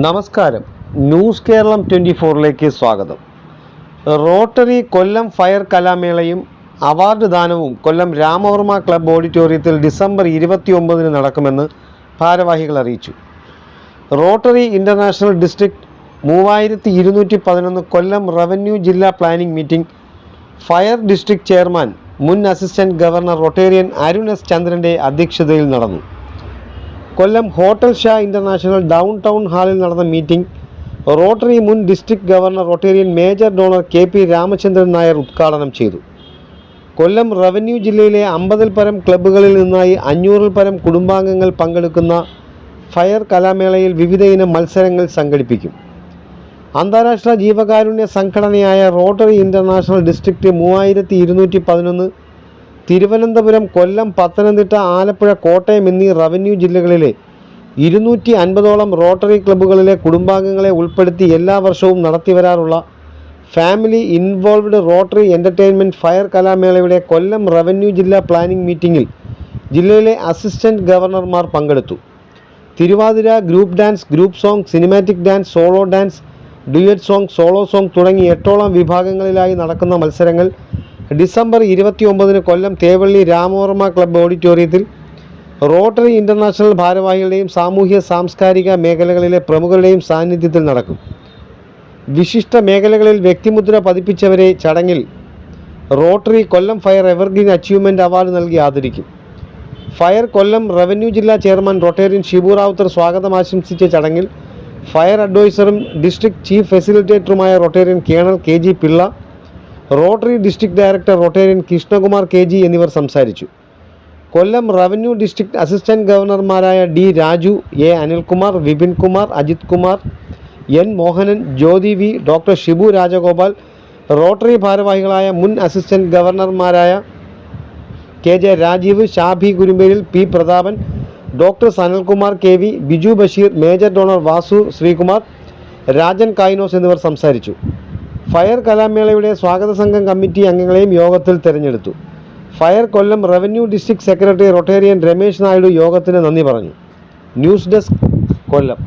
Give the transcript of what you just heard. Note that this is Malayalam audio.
നമസ്കാരം. ന്യൂസ് കേരളം 24ലേക്ക് സ്വാഗതം. റോട്ടറി കൊല്ലം ഫയർ കലാമേളയും അവാർഡ് ദാനവും കൊല്ലം രാമവർമ്മ ക്ലബ്ബ് ഓഡിറ്റോറിയത്തിൽ ഡിസംബർ 29 നടക്കുമെന്ന് ഭാരവാഹികൾ അറിയിച്ചു. Rotary International district 3211 Kollam revenue ജില്ലാ planning meeting fire district chairman മുൻ assistant governor Rotarian Arun S ചന്ദ്രൻ്റെ അധ്യക്ഷതയിൽ നടന്നു. Kollam hotel Shah International downtown ഹാളിൽ നടന്ന മീറ്റിംഗ് റോട്ടറി മുൻ district governor Rotarian major donor KP Ramachandran Nair ഉദ്ഘാടനം ചെയ്തു. കൊല്ലം റവന്യൂ ജില്ലയിലെ 50-ൽ പരം ക്ലബ്ബുകളിൽ നിന്നായി 500-ൽ പരം കുടുംബാംഗങ്ങൾ പങ്കെടുക്കുന്ന ഫയർ കലാമേളയിൽ വിവിധ ഇനം മത്സരങ്ങൾ സംഘടിപ്പിക്കും. അന്താരാഷ്ട്ര ജീവകാരുണ്യ സംഘടനയായ റോട്ടറി ഇൻ്റർനാഷണൽ ഡിസ്ട്രിക്ട് 3211 തിരുവനന്തപുരം, കൊല്ലം, പത്തനംതിട്ട, ആലപ്പുഴ, കോട്ടയം എന്നീ റവന്യൂ ജില്ലകളിലെ 250ഓളം റോട്ടറി ക്ലബ്ബുകളിലെ കുടുംബാംഗങ്ങളെ ഉൾപ്പെടുത്തി എല്ലാ വർഷവും നടത്തിവരാറുള്ള family involved Rotary entertainment fire കലാമേളയുടെ കൊല്ലം റവന്യൂ ജില്ലാ പ്ലാനിംഗ് മീറ്റിംഗിൽ ജില്ലയിലെ അസിസ്റ്റന്റ് ഗവർണർമാർ പങ്കെടുത്തു. Thiruvathira, group dance, group song, cinematic dance, solo dance, duet song, solo song തുടങ്ങി 8ഓളം വിഭാഗങ്ങളിലായി നടക്കുന്ന മത്സരങ്ങൾ ഡിസംബർ 29 കൊല്ലം തേവള്ളി രാമവർമ്മ ക്ലബ്ബ് ഓഡിറ്റോറിയത്തിൽ റോട്ടറി ഇൻ്റർനാഷണൽ ഭാരവാഹികളുടെയും സാമൂഹ്യ സാംസ്കാരിക മേഖലകളിലെ പ്രമുഖരുടെയും സാന്നിധ്യത്തിൽ നടക്കും. വിശിഷ്ട മേഖലകളിൽ വ്യക്തിമുദ്ര പതിപ്പിച്ചവരെ ചടങ്ങിൽ Rotary Kollam fire evergreen achievement award നൽകി ആദരിക്കും. ഫയർ കൊല്ലം റവന്യൂ ജില്ലാ ചെയർമാൻ റൊട്ടേറിയൻ ഷിബു റാവുത്തർ സ്വാഗതം ആശംസിച്ച ചടങ്ങിൽ ഫയർ അഡ്വൈസറും ഡിസ്ട്രിക്ട് ചീഫ് ഫെസിലിറ്റേറ്ററുമായ Rotarian colonel KG Pillai, Rotary district director Rotarian Krishnakumar KG എന്നിവർ സംസാരിച്ചു. കൊല്ലം റവന്യൂ ഡിസ്ട്രിക്ട് അസിസ്റ്റന്റ് ഗവർണർമാരായ D Raju, A Anilkumar, Vipin Kumar, Ajith Kumar, N Mohanan, Jyothi V, doctor Shibu Rajagopal, Rotary ഭാരവാഹികളായ മുൻ അസിസ്റ്റന്റ് ഗവർണർമാരായ KJ Rajeev, Shabi Kurumberil, P Prathapan, doctor Sanalkumar KV, Biju Basheer, major donor Vasu Sreekumar, Rajan Kainos എന്നിവർ സംസാരിച്ചു. ഫയർ കലാമേളയുടെ സ്വാഗത സംഘം കമ്മിറ്റി അംഗങ്ങളെയും യോഗത്തിൽ തെരഞ്ഞെടുത്തു. Fire Kollam revenue district secretary Rotarian Ramesh Naidu യോഗത്തിന് നന്ദി പറഞ്ഞു. ന്യൂസ് ഡെസ്ക്, കൊല്ലം.